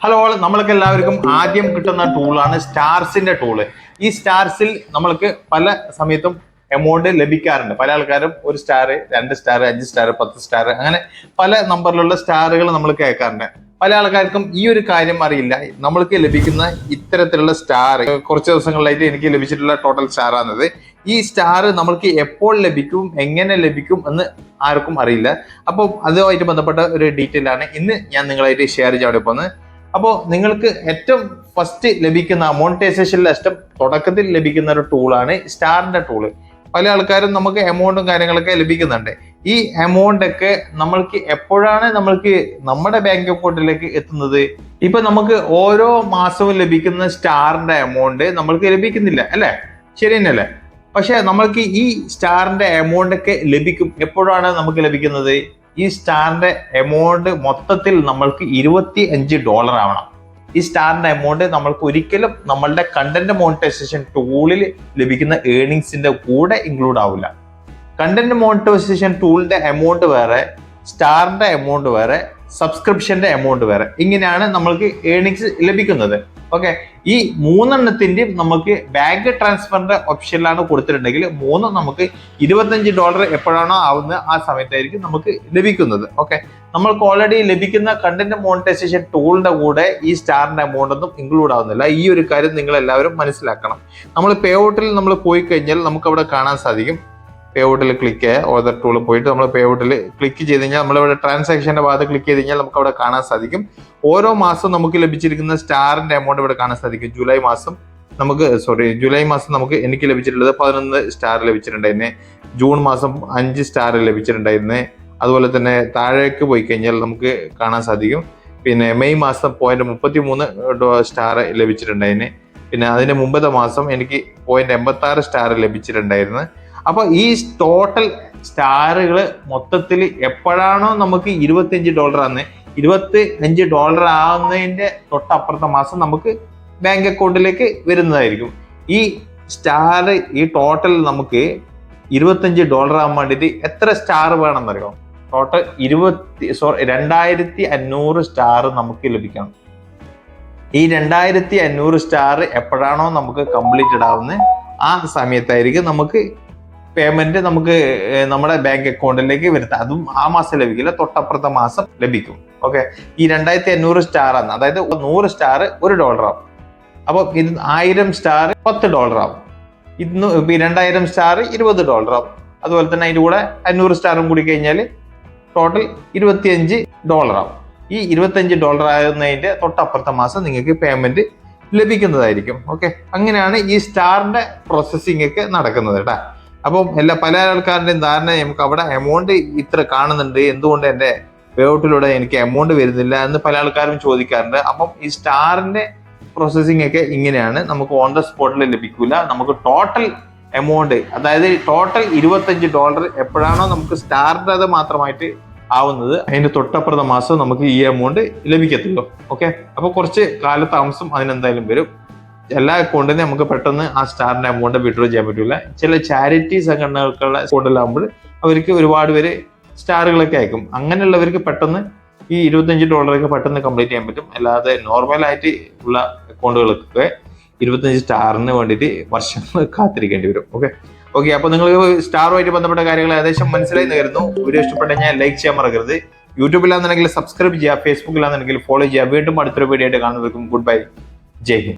Hello, നമ്മൾക്ക് എല്ലാവർക്കും ആദ്യം കിട്ടുന്ന ടൂളാണ് സ്റ്റാർസിന്റെ ടൂള്. ഈ സ്റ്റാർസിൽ നമ്മൾക്ക് പല സമയത്തും എമൗണ്ട് ലഭിക്കാറുണ്ട്. പല ആൾക്കാരും 1 സ്റ്റാർ, 2 സ്റ്റാർ, 5 സ്റ്റാർ, 10 സ്റ്റാർ, അങ്ങനെ പല നമ്പറിലുള്ള സ്റ്റാറുകൾ നമ്മൾ കേൾക്കാറുണ്ട്. പല ആൾക്കാർക്കും ഈ ഒരു കാര്യം അറിയില്ല. നമ്മൾക്ക് ലഭിക്കുന്ന ഇത്തരത്തിലുള്ള സ്റ്റാർ കുറച്ച് ദിവസങ്ങളിലായിട്ട് എനിക്ക് ലഭിച്ചിട്ടുള്ള ടോട്ടൽ സ്റ്റാർ ആണത്. ഈ സ്റ്റാർ നമ്മൾക്ക് എപ്പോൾ ലഭിക്കും, എങ്ങനെ ലഭിക്കും എന്ന് ആർക്കും അറിയില്ല. അപ്പോൾ അതുമായിട്ട് ബന്ധപ്പെട്ട ഒരു ഡീറ്റെയിൽ ആണ് ഇന്ന് ഞാൻ നിങ്ങളായിട്ട് ഷെയർ ചെയ്യാൻ പോകുന്നത്. അപ്പോൾ നിങ്ങൾക്ക് ഏറ്റവും ഫസ്റ്റ് ലഭിക്കുന്ന മോണിറ്റൈസേഷൻ ലിസ്റ്റ് തുടക്കത്തിൽ ലഭിക്കുന്ന ഒരു ടൂളാണ് സ്റ്റാറിന്റെ ടൂള്. പല ആൾക്കാരും നമുക്ക് എമൗണ്ടും കാര്യങ്ങളൊക്കെ ലഭിക്കുന്നുണ്ട്. ഈ എമൗണ്ട് ഒക്കെ നമ്മൾക്ക് എപ്പോഴാണ് നമ്മൾക്ക് നമ്മുടെ ബാങ്ക് അക്കൗണ്ടിലേക്ക് എത്തുന്നത്? ഇപ്പൊ നമുക്ക് ഓരോ മാസവും ലഭിക്കുന്ന സ്റ്റാറിന്റെ എമൗണ്ട് നമ്മൾക്ക് ലഭിക്കുന്നില്ല അല്ലെ? ശരി തന്നെയല്ലേ? പക്ഷെ നമ്മൾക്ക് ഈ സ്റ്റാറിന്റെ എമൗണ്ട് ഒക്കെ ലഭിക്കും. എപ്പോഴാണ് നമുക്ക് ലഭിക്കുന്നത്? ഈ സ്റ്റാറിന്റെ എമൗണ്ട് മൊത്തത്തിൽ നമ്മൾക്ക് $25 ആവണം. ഈ സ്റ്റാറിന്റെ എമൗണ്ട് നമ്മൾക്ക് ഒരിക്കലും നമ്മളുടെ കണ്ടന്റ് മോണിറ്റൈസേഷൻ ടൂളിൽ ലഭിക്കുന്ന ഏർണിങ്സിന്റെ കൂടെ ഇൻക്ലൂഡ് ആവില്ല. കണ്ടന്റ് മോണിറ്റൈസേഷൻ ടൂളിന്റെ എമൗണ്ട് വേറെ, സ്റ്റാറിന്റെ എമൗണ്ട് വേറെ, സബ്സ്ക്രിപ്ഷന്റെ എമൗണ്ട് വേറെ. ഇങ്ങനെയാണ് നമ്മൾക്ക് ഏർണിങ്സ് ലഭിക്കുന്നത്. ഓക്കെ, ഈ 3 നമുക്ക് ബാങ്ക് ട്രാൻസ്ഫറിന്റെ ഓപ്ഷനിലാണ് കൊടുത്തിട്ടുണ്ടെങ്കിൽ നമുക്ക് $25 എപ്പോഴാണോ ആവുന്നത് ആ സമയത്തായിരിക്കും നമുക്ക് ലഭിക്കുന്നത്. ഓക്കെ, നമ്മൾക്ക് ഓൾറെഡി ലഭിക്കുന്ന കണ്ടന്റ് മോണിറ്റൈസേഷൻ ടൂളിന്റെ കൂടെ ഈ സ്റ്റാറിന്റെ എമൗണ്ട് ഒന്നും ഇൻക്ലൂഡ് ആവുന്നില്ല. ഈ ഒരു കാര്യം നിങ്ങൾ എല്ലാവരും മനസ്സിലാക്കണം. നമ്മൾ പേ ഔട്ടിൽ നമ്മൾ പോയി കഴിഞ്ഞാൽ നമുക്ക് അവിടെ കാണാൻ സാധിക്കും. പേ ഔട്ടിൽ ക്ലിക്ക് ചെയ്യുക, ഓതർ ടൂൾ പോയിട്ട് നമ്മൾ പേ ഔട്ടിൽ ക്ലിക്ക് ചെയ്ത് കഴിഞ്ഞാൽ നമ്മളിവിടെ ട്രാൻസാക്ഷന്റെ ഭാഗത്ത് ക്ലിക്ക് ചെയ്ത് കഴിഞ്ഞാൽ നമുക്ക് അവിടെ കാണാൻ സാധിക്കും. ഓരോ മാസം നമുക്ക് ലഭിച്ചിരിക്കുന്ന സ്റ്റാറിന്റെ എമൗണ്ട് ഇവിടെ കാണാൻ സാധിക്കും. ജൂലൈ മാസം നമുക്ക് എനിക്ക് ലഭിച്ചിട്ടുള്ളത് 11 സ്റ്റാർ ലഭിച്ചിട്ടുണ്ടായിരുന്നു. ജൂൺ മാസം 5 സ്റ്റാർ ലഭിച്ചിട്ടുണ്ടായിരുന്നു. അതുപോലെ തന്നെ താഴേക്ക് പോയി കഴിഞ്ഞാൽ നമുക്ക് കാണാൻ സാധിക്കും. പിന്നെ മെയ് മാസം 0.33 സ്റ്റാർ ലഭിച്ചിട്ടുണ്ടായിരുന്നു. പിന്നെ അതിന് മുമ്പത്തെ മാസം എനിക്ക് 0.86 സ്റ്റാർ ലഭിച്ചിട്ടുണ്ടായിരുന്നു. അപ്പൊ ഈ ടോട്ടൽ സ്റ്റാറുകൾ മൊത്തത്തിൽ എപ്പോഴാണോ നമുക്ക് $25 ആകുന്നത്, $25 ആവുന്നതിന്റെ തൊട്ടപ്പുറത്തെ മാസം നമുക്ക് ബാങ്ക് അക്കൗണ്ടിലേക്ക് വരുന്നതായിരിക്കും. ഈ സ്റ്റാർ ഈ ടോട്ടൽ നമുക്ക് $25 ആകാൻ വേണ്ടിയിട്ട് എത്ര സ്റ്റാർ വേണമെന്നറിയോ? ടോട്ടൽ 2500 സ്റ്റാർ നമുക്ക് ലഭിക്കണം. ഈ 2500 സ്റ്റാർ എപ്പോഴാണോ നമുക്ക് കംപ്ലീറ്റഡ് ആവുന്നത് ആ സമയത്തായിരിക്കും നമുക്ക് പേയ്മെന്റ് നമുക്ക് നമ്മുടെ ബാങ്ക് അക്കൗണ്ടിലേക്ക് വരുത്താം. അതും ആ മാസം ലഭിക്കില്ല, തൊട്ടപ്പുറത്തെ മാസം ലഭിക്കും. ഓക്കെ, ഈ 2500 സ്റ്റാർ ആണ്, അതായത് 100 സ്റ്റാർ $1 ആവും. അപ്പൊ ഇത് 1000 സ്റ്റാർ $10 ആവും. 2000 സ്റ്റാർ $20 ആവും. അതുപോലെ തന്നെ അതിന്റെ കൂടെ 500 സ്റ്റാറും കൂടി കഴിഞ്ഞാൽ ടോട്ടൽ $25 ആവും. ഈ $25 ആകുന്നതിന്റെ തൊട്ടപ്പുറത്തെ മാസം നിങ്ങൾക്ക് പേയ്മെന്റ് ലഭിക്കുന്നതായിരിക്കും. ഓക്കെ, അങ്ങനെയാണ് ഈ സ്റ്റാറിന്റെ പ്രോസസ്സിംഗ് ഒക്കെ നടക്കുന്നത് കേട്ടാ. അപ്പം പല ആൾക്കാരുടെയും ധാരണ നമുക്ക് അവിടെ എമൗണ്ട് ഇത്ര കാണുന്നുണ്ട്, എന്തുകൊണ്ട് എൻ്റെ പേ ഔട്ടിലൂടെ എനിക്ക് എമൗണ്ട് വരുന്നില്ല എന്ന് പല ആൾക്കാരും ചോദിക്കാറുണ്ട്. അപ്പം ഈ സ്റ്റാറിന്റെ പ്രോസസ്സിംഗ് ഒക്കെ ഇങ്ങനെയാണ്. നമുക്ക് ഓൺ ദ സ്പോട്ടിൽ ലഭിക്കൂല. നമുക്ക് ടോട്ടൽ എമൗണ്ട്, അതായത് ടോട്ടൽ $25 എപ്പോഴാണോ നമുക്ക് സ്റ്റാറിന്റെ അത് മാത്രമായിട്ട് ആവുന്നത് അതിന്റെ തൊട്ടപ്പുറത്തെ മാസം നമുക്ക് ഈ എമൗണ്ട് ലഭിക്കത്തുള്ളൂ. ഓക്കെ, അപ്പൊ കുറച്ച് കാലതാമസം അതിനെന്തായാലും വരും. എല്ലാ അക്കൗണ്ടിനും നമുക്ക് പെട്ടെന്ന് ആ സ്റ്റാറിന്റെ എമൗണ്ട് വിഡ്രോ ചെയ്യാൻ പറ്റില്ല. ചില ചാരിറ്റി സംഘടനകൾക്കുള്ള അക്കൗണ്ടിലാകുമ്പോൾ അവർക്ക് ഒരുപാട് പേര് സ്റ്റാറുകളൊക്കെ അയക്കും. അങ്ങനെയുള്ളവർക്ക് പെട്ടെന്ന് ഈ $25 പെട്ടെന്ന് കംപ്ലീറ്റ് ചെയ്യാൻ പറ്റും. അല്ലാതെ നോർമലായിട്ട് ഉള്ള അക്കൗണ്ടുകൾക്കൊക്കെ 25 സ്റ്റാറിന് വേണ്ടിയിട്ട് വർഷങ്ങൾ കാത്തിരിക്കേണ്ടി വരും. ഓക്കെ, അപ്പൊ നിങ്ങൾ സ്റ്റാറുമായിട്ട് ബന്ധപ്പെട്ട കാര്യങ്ങൾ ഏകദേശം മനസ്സിലായി നേരുന്നു. വീഡിയോ ഇഷ്ടപ്പെട്ട ഞാൻ ലൈക്ക് ചെയ്യാൻ മറക്കരുത്. യൂട്യൂബിലാണെന്നുണ്ടെങ്കിൽ സബ്സ്ക്രൈബ് ചെയ്യുക, ഫേസ്ബുക്കിലാണെന്നുണ്ടെങ്കിൽ ഫോളോ ചെയ്യുക. വീണ്ടും അടുത്തൊരു വീഡിയോ ആയിട്ട് കാണുന്നവർക്കും ഗുഡ് ബൈ, ജയ് ഹിന്ദ്.